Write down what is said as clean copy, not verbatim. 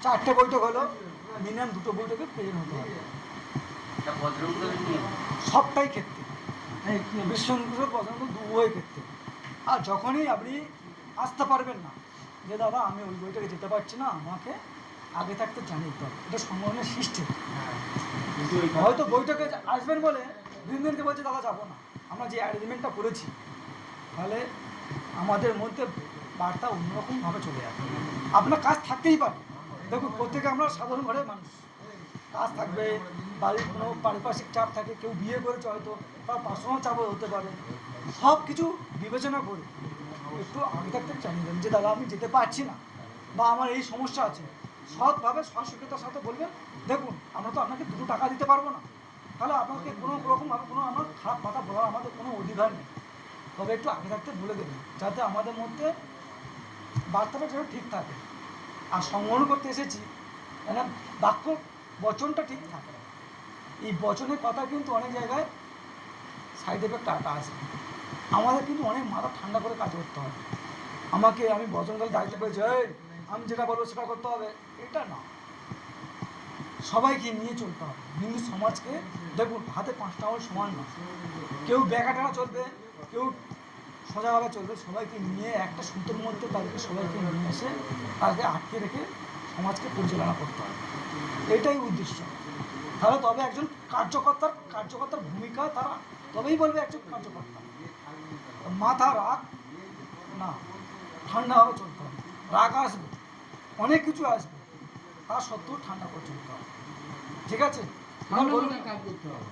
4টে বৈঠক হলো, মিনিমাম 2টো বৈঠকে প্রেজেন্ট হতে হবে সবটাই ক্ষেত্রে, বিশ্বঙ্কুশের পছন্দ উভয় ক্ষেত্রে। আর যখনই আপনি আসতে পারবেন না যে দাদা আমি ওই বইটাকে যেতে পারছি না, আমাকে আগে থাকতে জানিয়ে দিতে হবে, এটা সংগঠনের সিস্টেম। হয়তো বইটাকে আসবেন বলে দিনকে বলছে দাদা যাবো না, আমরা যে অ্যারেঞ্জমেন্টটা করেছি তাহলে আমাদের মধ্যে বার্তা অন্যরকমভাবে চলে যাবে। আপনার কাজ থাকতেই পারে, দেখুন প্রত্যেকে আমরা সাধারণ ঘরের মানুষ, কাজ থাকবে, বাড়ির কোনো পারিপার্শ্বিক চাপ থাকে, কেউ বিয়ে করেছে হয়তো তার পার্সোনাল চাপও হতে পারে, সব কিছু বিবেচনা করে একটু আগে থাকতে জানিয়ে দেন যে দাদা আমি যেতে পারছি না বা আমার এই সমস্যা আছে। সৎভাবে সহযোগিতার সাথে বলবেন দেখুন আমরা তো আপনাকে 2 টাকা দিতে পারবো না, তাহলে আপনাকে কোনো রকমভাবে কোনো আমার খারাপ কথা বলার আমাদের কোনো অধিকার নেই, তবে একটু আগে থাকতে বলে দেবেন যাতে আমাদের মধ্যে বার্তাটা যেন ঠিক থাকে। আর সংগ্রহ করতে এসেছি মানে বাক্য বচনটা ঠিক থাকে, এই বচনের কথা কিন্তু অনেক জায়গায় সাইড এফেক্ট আসে, আমাদের কিন্তু অনেক মাথা ঠান্ডা করে কাজ করতে হবে। আমি বচনকালে দায়িত্ব পেয়েছি আমি যেটা বলবো সেটা করতে হবে, এটা না, সবাইকে নিয়ে চলতে হবে। হিন্দু সমাজকে দেখুন হাতে 5টা আঙুল সমান না, কেউ ব্যাকাটানা চলবে, কেউ সোজাভাবে চলবে, সবাইকে নিয়ে একটা সূত্রের মধ্যে তাদেরকে সবাইকে নিয়ে এসে তাদেরকে আটকে রেখে সমাজকে পরিচালনা করতে হবে, এটাই উদ্দেশ্য। তাহলে তবে একজন কার্যকর্তার ভূমিকা তারা তবেই বলবে একজন কার্যকর্তা। মাথা রাগ না, ঠান্ডাভাবে চলতে হবে, রাগ আসবে, অনেক কিছু আসবে, তা সত্ত্বেও ঠান্ডা করে চলতে হবে, ঠিক আছে? কাজ করতে হবে।